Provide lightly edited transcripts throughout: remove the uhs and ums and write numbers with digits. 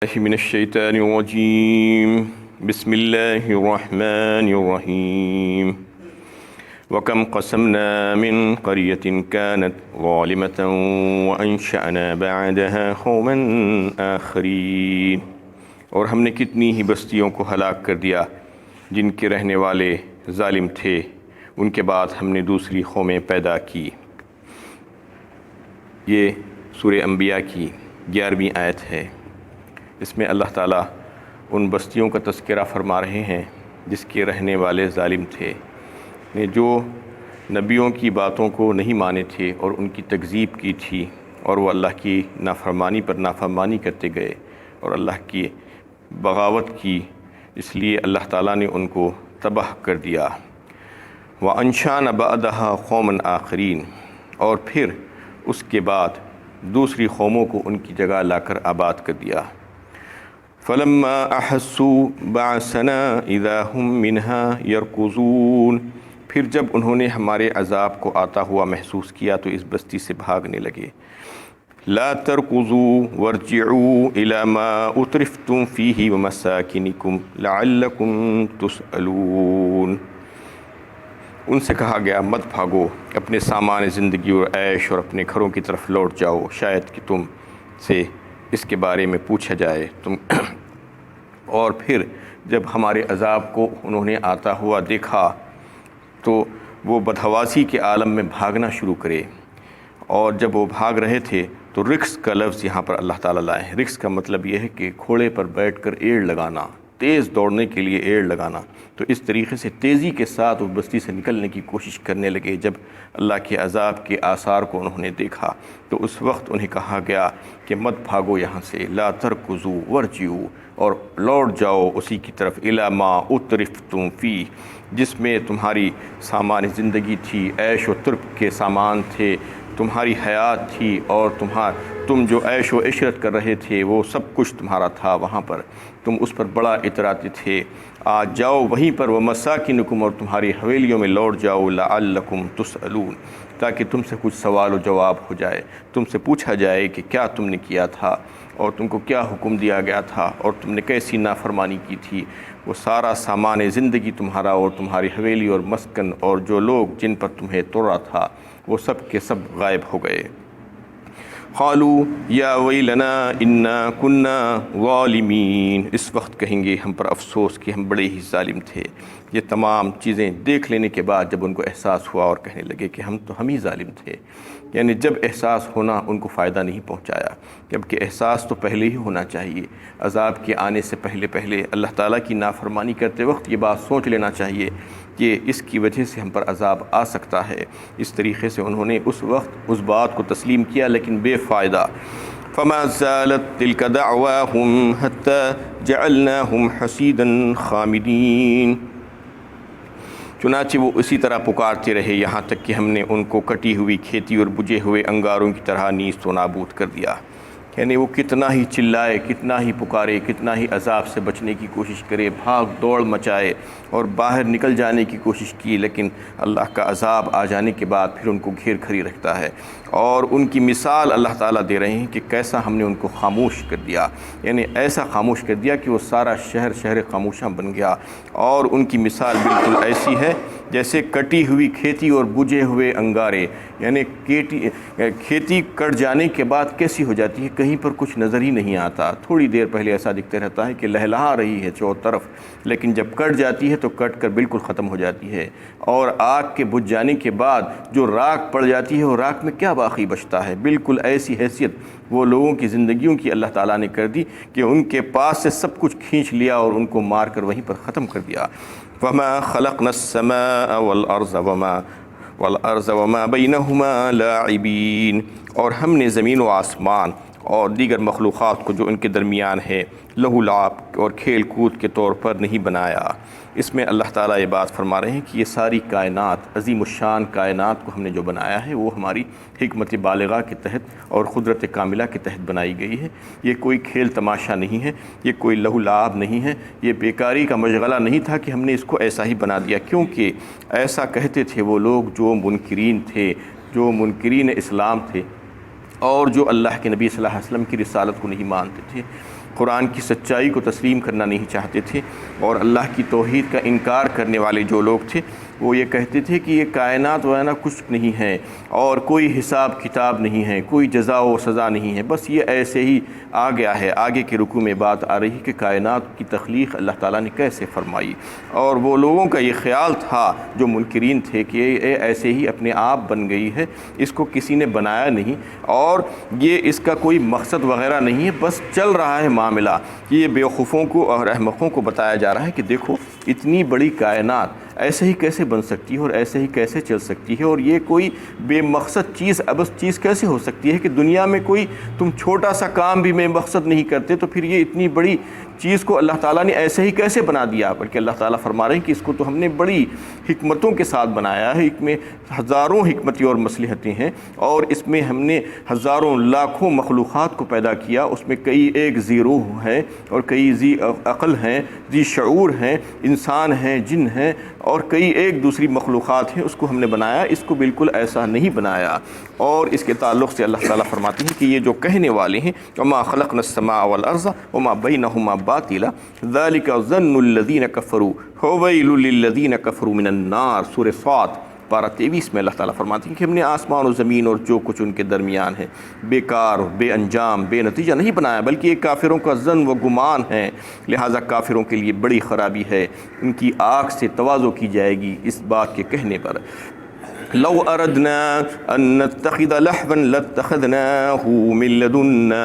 من الشیطان الرجیم بسم اللہ الرحمن الرحیم وَكَمْ قَسَمْنَا مِنْ قَرْيَةٍ كَانَتْ ظَالِمَةً وَأَنشَأْنَا بَعْدَهَا قَوْمًا آخَرِينَ، اور ہم نے کتنی ہی بستیوں کو ہلاک کر دیا جن کے رہنے والے ظالم تھے، ان کے بعد ہم نے دوسری قومیں پیدا کی۔ یہ سورہ انبیاء کی 11ویں آیت ہے۔ اس میں اللہ تعالیٰ ان بستیوں کا تذکرہ فرما رہے ہیں جس کے رہنے والے ظالم تھے، جو نبیوں کی باتوں کو نہیں مانے تھے اور ان کی تکذیب کی تھی، اور وہ اللہ کی نافرمانی پر نافرمانی کرتے گئے اور اللہ کی بغاوت کی، اس لیے اللہ تعالیٰ نے ان کو تباہ کر دیا۔ وَأَنشَأْنَا بَعْدَهَا قَوْمًا آخَرِينَ، اور پھر اس کے بعد دوسری قوموں کو ان کی جگہ لا کر آباد کر دیا۔ فَلَمَّا أَحَسُّوا بَعْسَنَا إِذَا هُمْ مِنْهَا يَرْكُضُونَ، پھر جب انہوں نے ہمارے عذاب کو آتا ہوا محسوس کیا تو اس بستی سے بھاگنے لگے۔ لَا تَرْكُضُوا وَارْجِعُوا إِلَى مَا أُتْرِفْتُمْ فِيهِ وَمَسَاكِنِكُمْ لَعَلَّكُمْ تُسْأَلُونَ، ان سے کہا گیا مت بھاگو، اپنے سامان زندگی اور عیش اور اپنے گھروں کی طرف لوٹ جاؤ، شاید کہ تم سے اس کے بارے میں پوچھا جائے۔ اور پھر جب ہمارے عذاب کو انہوں نے آتا ہوا دیکھا تو وہ بدحواسی کے عالم میں بھاگنا شروع کرے، اور جب وہ بھاگ رہے تھے تو رکس کا لفظ یہاں پر اللہ تعالیٰ لائے ہیں۔ رکس کا مطلب یہ ہے کہ گھوڑے پر بیٹھ کر ایڑ لگانا، تیز دوڑنے کے لیے ایڑ لگانا، تو اس طریقے سے تیزی کے ساتھ وہ بستی سے نکلنے کی کوشش کرنے لگے۔ جب اللہ کے عذاب کے آثار کو انہوں نے دیکھا تو اس وقت انہیں کہا گیا کہ مت بھاگو یہاں سے، لا ترکضوا وارجعوا، اور لوٹ جاؤ اسی کی طرف، الی ما اترفتم فیہ، جس میں تمہاری سامان زندگی تھی، عیش و ترف کے سامان تھے، تمہاری حیات تھی، اور تم جو عیش و عشرت کر رہے تھے وہ سب کچھ تمہارا تھا، وہاں پر تم اس پر بڑا اتراتے تھے۔ آج جاؤ وہیں پر، ومساکنکم، اور تمہاری حویلیوں میں لوٹ جاؤ، لعلکم تسألون، تاکہ تم سے کچھ سوال و جواب ہو جائے، تم سے پوچھا جائے کہ کیا تم نے کیا تھا اور تم کو کیا حکم دیا گیا تھا اور تم نے کیسی نافرمانی کی تھی۔ وہ سارا سامان زندگی تمہارا اور تمہاری حویلی اور مسکن اور جو لوگ جن پر تمہیں توڑا تھا وہ سب کے سب غائب ہو گئے۔ قالوا یا ویلنا انا کنا ظالمین، اس وقت کہیں گے ہم پر افسوس کہ ہم بڑے ہی ظالم تھے۔ یہ تمام چیزیں دیکھ لینے کے بعد جب ان کو احساس ہوا اور کہنے لگے کہ ہم ہی ظالم تھے، یعنی جب احساس ہونا ان کو فائدہ نہیں پہنچایا، جبکہ احساس تو پہلے ہی ہونا چاہیے۔ عذاب کے آنے سے پہلے اللہ تعالیٰ کی نافرمانی کرتے وقت یہ بات سوچ لینا چاہیے کہ اس کی وجہ سے ہم پر عذاب آ سکتا ہے۔ اس طریقے سے انہوں نے اس وقت اس بات کو تسلیم کیا، لیکن بے فائدہ۔ فما زالت تلک دعواہم حتی جعلناہم حصیدا خامدین، چنانچہ وہ اسی طرح پکارتے رہے یہاں تک کہ ہم نے ان کو کٹی ہوئی کھیتی اور بجھے ہوئے انگاروں کی طرح نیست و نابود کر دیا۔ یعنی وہ کتنا ہی چلائے، کتنا ہی پکارے، کتنا ہی عذاب سے بچنے کی کوشش کرے، بھاگ دوڑ مچائے اور باہر نکل جانے کی کوشش کی، لیکن اللہ کا عذاب آ جانے کے بعد پھر ان کو گھیر کھری رکھتا ہے۔ اور ان کی مثال اللہ تعالیٰ دے رہے ہیں کہ کیسا ہم نے ان کو خاموش کر دیا، یعنی ایسا خاموش کر دیا کہ وہ سارا شہر خاموشاں بن گیا۔ اور ان کی مثال بالکل ایسی ہے جیسے کٹی ہوئی کھیتی اور بجھے ہوئے انگارے، یعنی کھیتی کٹ جانے کے بعد کیسی ہو جاتی ہے، کہیں پر کچھ نظر ہی نہیں آتا، تھوڑی دیر پہلے ایسا دکھتا رہتا ہے کہ لہلہا رہی ہے چاروں طرف، لیکن جب کٹ جاتی ہے تو کٹ کر بالکل ختم ہو جاتی ہے۔ اور آگ کے بجھ جانے کے بعد جو راکھ پڑ جاتی ہے وہ راکھ میں کیا باقی بچتا ہے، بالکل ایسی حیثیت وہ لوگوں کی زندگیوں کی اللہ تعالیٰ نے کر دی کہ ان کے پاس سے سب کچھ کھینچ لیا اور ان کو مار کر وہیں پر ختم کر دیا۔ وَمَا خَلَقْنَا السَّمَاءَ وَالْأَرْضَ وَمَا بَيْنَهُمَا لَاعِبِينَ، اور ہم نے زمین و آسمان اور دیگر مخلوقات کو جو ان کے درمیان ہے لہو لعب اور کھیل کود کے طور پر نہیں بنایا۔ اس میں اللہ تعالیٰ یہ بات فرما رہے ہیں کہ یہ ساری کائنات، عظیم الشان کائنات کو ہم نے جو بنایا ہے وہ ہماری حکمت بالغہ کے تحت اور قدرت کاملہ کے تحت بنائی گئی ہے۔ یہ کوئی کھیل تماشا نہیں ہے، یہ کوئی لہو لعب نہیں ہے، یہ بیکاری کا مشغلہ نہیں تھا کہ ہم نے اس کو ایسا ہی بنا دیا، کیونکہ ایسا کہتے تھے وہ لوگ جو منکرین تھے، جو منکرین اسلام تھے اور جو اللہ کے نبی صلی اللہ علیہ وسلم کی رسالت کو نہیں مانتے تھے۔ قرآن کی سچائی کو تسلیم کرنا نہیں چاہتے تھے، اور اللہ کی توحید کا انکار کرنے والے جو لوگ تھے وہ یہ کہتے تھے کہ یہ کائنات وغیرہ کچھ نہیں ہے، اور کوئی حساب کتاب نہیں ہے، کوئی جزا و سزا نہیں ہے، بس یہ ایسے ہی آ گیا ہے۔ آگے کے رکوع میں بات آ رہی کہ کائنات کی تخلیق اللہ تعالیٰ نے کیسے فرمائی، اور وہ لوگوں کا یہ خیال تھا جو منکرین تھے کہ یہ ایسے ہی اپنے آپ بن گئی ہے، اس کو کسی نے بنایا نہیں، اور یہ اس کا کوئی مقصد وغیرہ نہیں ہے، بس چل رہا ہے معاملہ۔ یہ بیوقوفوں کو اور احمقوں کو بتایا جا رہا ہے کہ دیکھو اتنی بڑی کائنات ایسے ہی کیسے بن سکتی ہے اور ایسے ہی کیسے چل سکتی ہے، اور یہ کوئی بے مقصد چیز ابس چیز کیسے ہو سکتی ہے کہ دنیا میں کوئی تم چھوٹا سا کام بھی بے مقصد نہیں کرتے، تو پھر یہ اتنی بڑی چیز کو اللہ تعالیٰ نے ایسے ہی کیسے بنا دیا؟ بلکہ اللہ تعالیٰ فرما رہے ہیں کہ اس کو تو ہم نے بڑی حکمتوں کے ساتھ بنایا ہے، اس میں ہزاروں حکمتیں اور مصلحتیں ہیں، اور اس میں ہم نے ہزاروں لاکھوں مخلوقات کو پیدا کیا، اس میں کئی ایک ذی روح ہیں اور کئی ذی عقل ہیں، ذی شعور ہیں، انسان ہیں، جن ہیں، اور کئی ایک دوسری مخلوقات ہیں، اس کو ہم نے بنایا، اس کو بالکل ایسا نہیں بنایا۔ اور اس کے تعلق سے اللہ تعالیٰ فرماتے ہیں کہ یہ جو کہنے والے ہیں وما خلقنا السماء والارض وما بینہما باطلا ذلک ظن الذین کفروا فویل للذین کفروا من النار۔ سورہ صاد پارہ 23 میں اللہ تعالیٰ فرماتے ہیں کہ ہم نے آسمان و زمین اور جو کچھ ان کے درمیان ہے بیکار، بے انجام، بے نتیجہ نہیں بنایا، بلکہ یہ کافروں کا ظن و گمان ہے، لہٰذا کافروں کے لیے بڑی خرابی ہے، ان کی آگ سے تواضع کی جائے گی اس بات کے کہنے پر۔ لو اردنا ان نتخذ لہوا لاتخذناہ من لدنا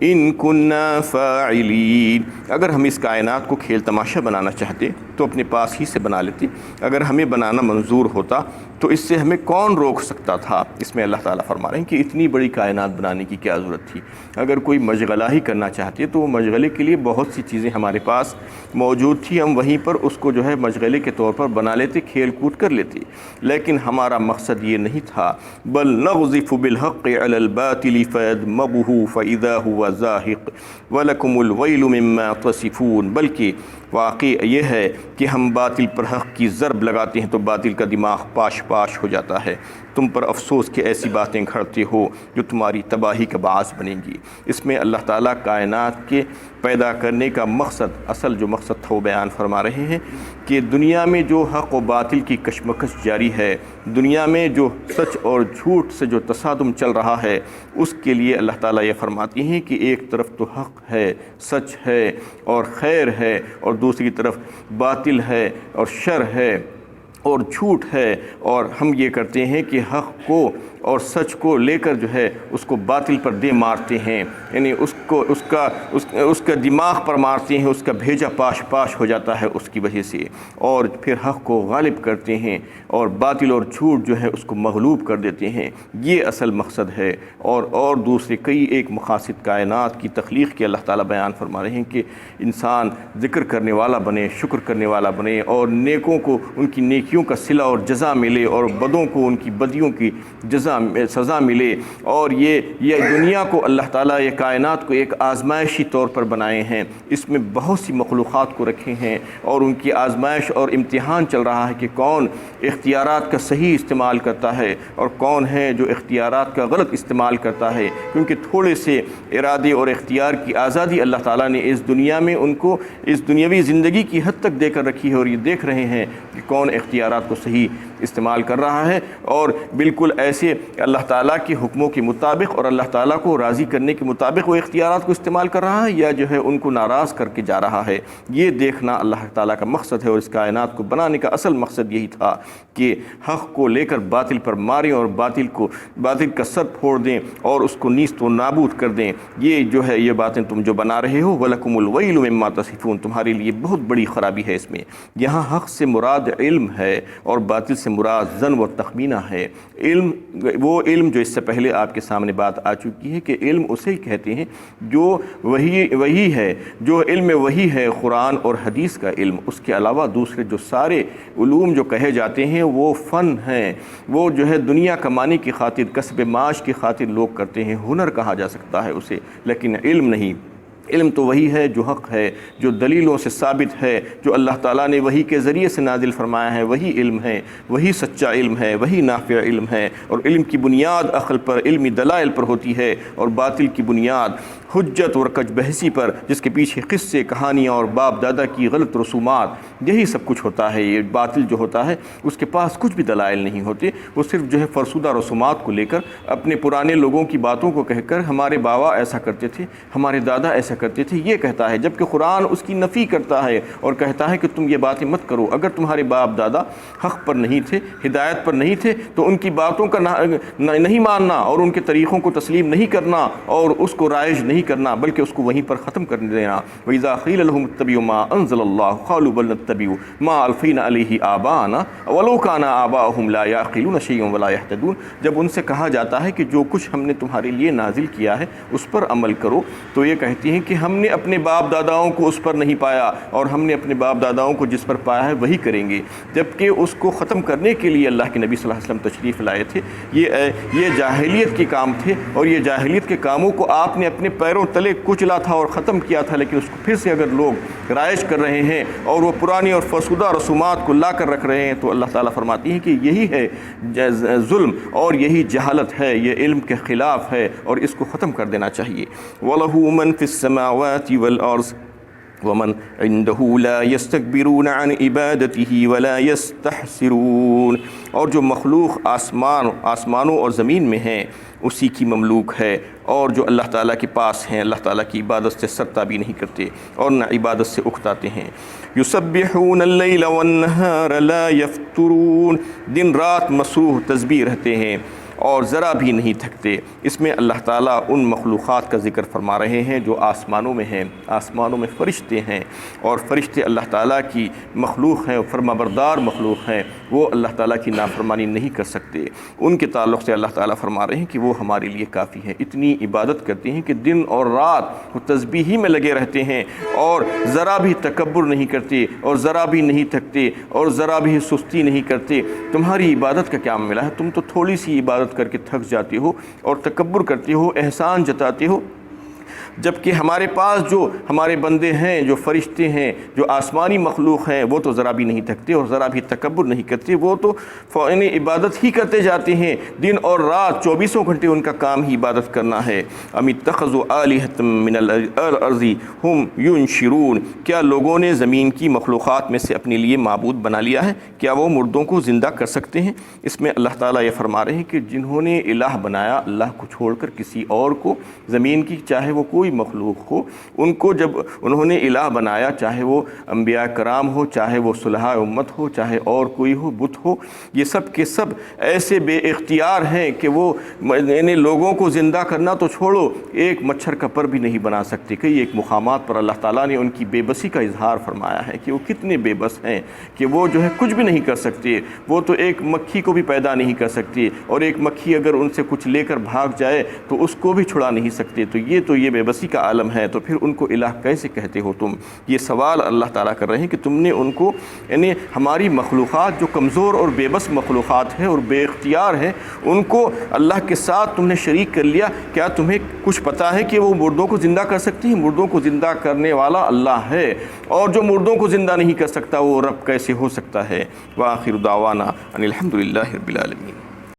ان کننا فاعلین۔ اگر ہم اس کائنات کو کھیل تماشا بنانا چاہتے تو اپنے پاس ہی سے بنا لیتے، اگر ہمیں بنانا منظور ہوتا تو اس سے ہمیں کون روک سکتا تھا؟ اس میں اللہ تعالیٰ فرما رہے ہیں کہ اتنی بڑی کائنات بنانے کی کیا ضرورت تھی؟ اگر کوئی مشغلہ ہی کرنا چاہتے تو وہ مشغلے کے لیے بہت سی چیزیں ہمارے پاس موجود تھی، ہم وہیں پر اس کو جو ہے مشغلے کے طور پر بنا لیتے، کھیل کود کر لیتے، لیکن ہمارا مقصد یہ نہیں تھا۔ بل نقذف بالحق علی الباطل فیدمغہ فاذا هو زاہق ولکم الویل مما تصفون۔ بلکہ واقعی یہ ہے کہ ہم باطل پر حق کی ضرب لگاتے ہیں تو باطل کا دماغ پاش پاش ہو جاتا ہے۔ تم پر افسوس کہ ایسی باتیں گھڑتے ہو جو تمہاری تباہی کا باعث بنیں گی۔ اس میں اللہ تعالیٰ کائنات کے پیدا کرنے کا مقصد، اصل جو مقصد تھا وہ بیان فرما رہے ہیں کہ دنیا میں جو حق و باطل کی کشمکش جاری ہے، دنیا میں جو سچ اور جھوٹ سے جو تصادم چل رہا ہے، اس کے لیے اللہ تعالیٰ یہ فرماتی ہیں کہ ایک طرف تو حق ہے، سچ ہے اور خیر ہے، اور دوسری طرف باطل ہے اور شر ہے اور جھوٹ ہے، اور ہم یہ کرتے ہیں کہ حق کو اور سچ کو لے کر جو ہے اس کو باطل پر دے مارتے ہیں، یعنی اس کا دماغ پر مارتے ہیں، اس کا بھیجا پاش پاش ہو جاتا ہے اس کی وجہ سے، اور پھر حق کو غالب کرتے ہیں اور باطل اور جھوٹ جو ہے اس کو مغلوب کر دیتے ہیں۔ یہ اصل مقصد ہے، اور دوسرے کئی ایک مقاصد کائنات کی تخلیق کے اللہ تعالیٰ بیان فرما رہے ہیں کہ انسان ذکر کرنے والا بنے، شکر کرنے والا بنے، اور نیکوں کو ان کی نیکیوں کا صلہ اور جزا ملے، اور بدوں کو ان کی بدیوں کی سزا ملے۔ اور یہ دنیا کو اللہ تعالیٰ، یہ کائنات کو ایک آزمائشی طور پر بنائے ہیں، اس میں بہت سی مخلوقات کو رکھے ہیں، اور ان کی آزمائش اور امتحان چل رہا ہے کہ کون اختیارات کا صحیح استعمال کرتا ہے اور کون ہے جو اختیارات کا غلط استعمال کرتا ہے، کیونکہ تھوڑے سے ارادے اور اختیار کی آزادی اللہ تعالیٰ نے اس دنیا میں ان کو اس دنیاوی زندگی کی حد تک دے کر رکھی ہے، اور یہ دیکھ رہے ہیں کہ کون اختیارات کو صحیح استعمال کر رہا ہے، اور بالکل ایسے اللہ تعالیٰ کے حکموں کے مطابق اور اللہ تعالیٰ کو راضی کرنے کے مطابق وہ اختیارات کو استعمال کر رہا ہے، یا جو ہے ان کو ناراض کر کے جا رہا ہے۔ یہ دیکھنا اللہ تعالیٰ کا مقصد ہے، اور اس کائنات کو بنانے کا اصل مقصد یہی تھا کہ حق کو لے کر باطل پر ماریں اور باطل کا سر پھوڑ دیں اور اس کو نیست و نابود کر دیں۔ یہ جو ہے یہ باتیں تم جو بنا رہے ہو وَلَكُمُ الْوَيْلُ مِمَّا تَصِفُونَ، تمہارے لیے بہت بڑی خرابی ہے اس میں۔ یہاں حق سے مراد علم ہے اور باطل سے مراد ظن و تخمینہ ہے۔ علم وہ علم جو اس سے پہلے آپ کے سامنے بات آ چکی ہے کہ علم اسے کہتے ہیں جو وہی ہے، جو علم وہی ہے قرآن اور حدیث کا علم۔ اس کے علاوہ دوسرے جو سارے علوم جو کہے جاتے ہیں وہ فن ہیں، وہ جو ہے دنیا کمانے کی خاطر، کسب معاش کی خاطر لوگ کرتے ہیں، ہنر کہا جا سکتا ہے اسے، لیکن علم نہیں۔ علم تو وہی ہے جو حق ہے، جو دلیلوں سے ثابت ہے، جو اللہ تعالیٰ نے وحی کے ذریعے سے نازل فرمایا ہے، وہی علم ہے، وہی سچا علم ہے، وہی نافع علم ہے۔ اور علم کی بنیاد عقل پر، علمی دلائل پر ہوتی ہے، اور باطل کی بنیاد حجت اور کج بحثی پر، جس کے پیچھے قصے، کہانیاں اور باپ دادا کی غلط رسومات، یہی سب کچھ ہوتا ہے۔ یہ باطل جو ہوتا ہے اس کے پاس کچھ بھی دلائل نہیں ہوتے، وہ صرف جو ہے فرسودہ رسومات کو لے کر، اپنے پرانے لوگوں کی باتوں کو کہہ کر ہمارے بابا ایسا کرتے تھے، ہمارے دادا ایسا کرتے تھے، یہ کہتا ہے، جبکہ قرآن اس کی نفی کرتا ہے اور کہتا ہے کہ تم یہ باتیں مت کرو۔ اگر تمہارے باپ دادا حق پر نہیں تھے، ہدایت پر نہیں تھے، تو ان کی باتوں کا نہیں ماننا اور ان کے طریقوں کو تسلیم نہیں کرنا اور اس کو رائج نہیں کرنا، بلکہ اس کو وہیں پر ختم کر دینا۔ وَإِذَا قِيلَ لَهُمُ اتَّبِعُوا مَا أَنزَلَ اللَّهُ قَالُوا بَلْ نَتَّبِعُ مَا أَلْفَيْنَا عَلَيْهِ آبَاءَنَا وَلَوْ كَانَ آبَاؤُهُمْ لَا يَعْقِلُونَ شَيْئًا وَلَا يَهْتَدُونَ۔ جب ان سے کہا جاتا ہے کہ جو کچھ ہم نے تمہارے لیے نازل کیا ہے اس پر عمل کرو، تو یہ کہتی ہیں کہ ہم نے اپنے باپ داداؤں کو اس پر نہیں پایا اور ہم نے اپنے باپ داداؤں کو جس پر پایا ہے وہی کریں گے، جبکہ اس کو ختم کرنے کے لیے اللہ کے نبی صلی اللہ علیہ وسلم تشریف لائے تھے۔ یہ جاہلیت کے کام تھے اور یہ جاہلیت کے کاموں کو آپ نے اپنے پیروں تلے کچلا تھا اور ختم کیا تھا، لیکن اس کو پھر سے اگر لوگ رائج کر رہے ہیں اور وہ پرانی اور فرسودہ رسومات کو لا کر رکھ رہے ہیں، تو اللہ تعالیٰ فرماتی ہیں کہ یہی ہے ظلم اور یہی جہالت ہے، یہ علم کے خلاف ہے اور اس کو ختم کر دینا چاہیے۔ وَلَهُ مَن فِي السَّمَاوَاتِ وَالْأَرْضِ وَمَنْ عِنْدَهُ لَا يَسْتَكْبِرُونَ عَنْ عِبَادَتِهِ وَلَا يَسْتَحْسِرُونَ، اور جو مخلوق آسمانوں اور زمین میں ہیں اسی کی مملوک ہے، اور جو اللہ تعالیٰ کے پاس ہیں اللہ تعالیٰ کی عبادت سے سرتابی نہیں کرتے اور نہ عبادت سے اکتاتے ہیں۔ یسبحون اللیل والنہار لا یفترون، دن رات مصروف تسبیح رہتے ہیں اور ذرا بھی نہیں تھکتے۔ اس میں اللہ تعالیٰ ان مخلوقات کا ذکر فرما رہے ہیں جو آسمانوں میں ہیں۔ آسمانوں میں فرشتے ہیں اور فرشتے اللہ تعالیٰ کی مخلوق ہیں، فرما بردار مخلوق ہیں، وہ اللہ تعالیٰ کی نافرمانی نہیں کر سکتے۔ ان کے تعلق سے اللہ تعالیٰ فرما رہے ہیں کہ وہ ہمارے لیے کافی ہے، اتنی عبادت کرتے ہیں کہ دن اور رات وہ تسبیح ہی میں لگے رہتے ہیں اور ذرا بھی تکبر نہیں کرتے اور ذرا بھی نہیں تھکتے اور ذرا بھی سستی نہیں کرتے۔ تمہاری عبادت کا کیا معاملہ ہے؟ تم تو تھوڑی سی عبادت کر کے تھک جاتے ہو اور تکبر کرتے ہو، احسان جتاتے ہو، جبکہ ہمارے پاس جو ہمارے بندے ہیں، جو فرشتے ہیں، جو آسمانی مخلوق ہیں، وہ تو ذرا بھی نہیں تھکتے اور ذرا بھی تکبر نہیں کرتے، وہ تو فوراً عبادت ہی کرتے جاتے ہیں، دن اور رات 24 گھنٹے ان کا کام ہی عبادت کرنا ہے۔ ام اتخذوا آلہۃ من الارض ہم ینشرون، کیا لوگوں نے زمین کی مخلوقات میں سے اپنے لیے معبود بنا لیا ہے؟ کیا وہ مردوں کو زندہ کر سکتے ہیں؟ اس میں اللہ تعالیٰ یہ فرما رہے ہیں کہ جنہوں نے الہ بنایا اللہ کو چھوڑ کر کسی اور کو، زمین کی چاہے وہ کوئی مخلوق ہو، ان کو جب انہوں نے الہ بنایا، چاہے وہ انبیاء کرام ہو، چاہے وہ صلحاء امت ہو، چاہے اور کوئی ہو، بت ہو، یہ سب کے سب ایسے بے اختیار ہیں کہ وہ یعنی لوگوں کو زندہ کرنا تو چھوڑو، ایک مچھر کا پر بھی نہیں بنا سکتے۔ کئی ایک مقامات پر اللہ تعالیٰ نے ان کی بے بسی کا اظہار فرمایا ہے کہ وہ کتنے بے بس ہیں کہ وہ جو ہے کچھ بھی نہیں کر سکتے، وہ تو ایک مکھی کو بھی پیدا نہیں کر سکتے، اور ایک مکھی اگر ان سے کچھ لے کر بھاگ جائے تو اس کو بھی چھڑا نہیں سکتے۔ تو یہ بے بسی کا عالم ہے، تو پھر ان کو الہ کیسے کہتے ہو تم؟ یہ سوال اللہ تعالیٰ کر رہے ہیں کہ تم نے ان کو یعنی ہماری مخلوقات جو کمزور اور بے بس مخلوقات ہیں اور بے اختیار ہیں، ان کو اللہ کے ساتھ تم نے شریک کر لیا۔ کیا تمہیں کچھ پتہ ہے کہ وہ مردوں کو زندہ کر سکتی ہیں؟ مردوں کو زندہ کرنے والا اللہ ہے، اور جو مردوں کو زندہ نہیں کر سکتا وہ رب کیسے ہو سکتا ہے؟ وآخر دعوانا ان الحمد للہ رب العالمین۔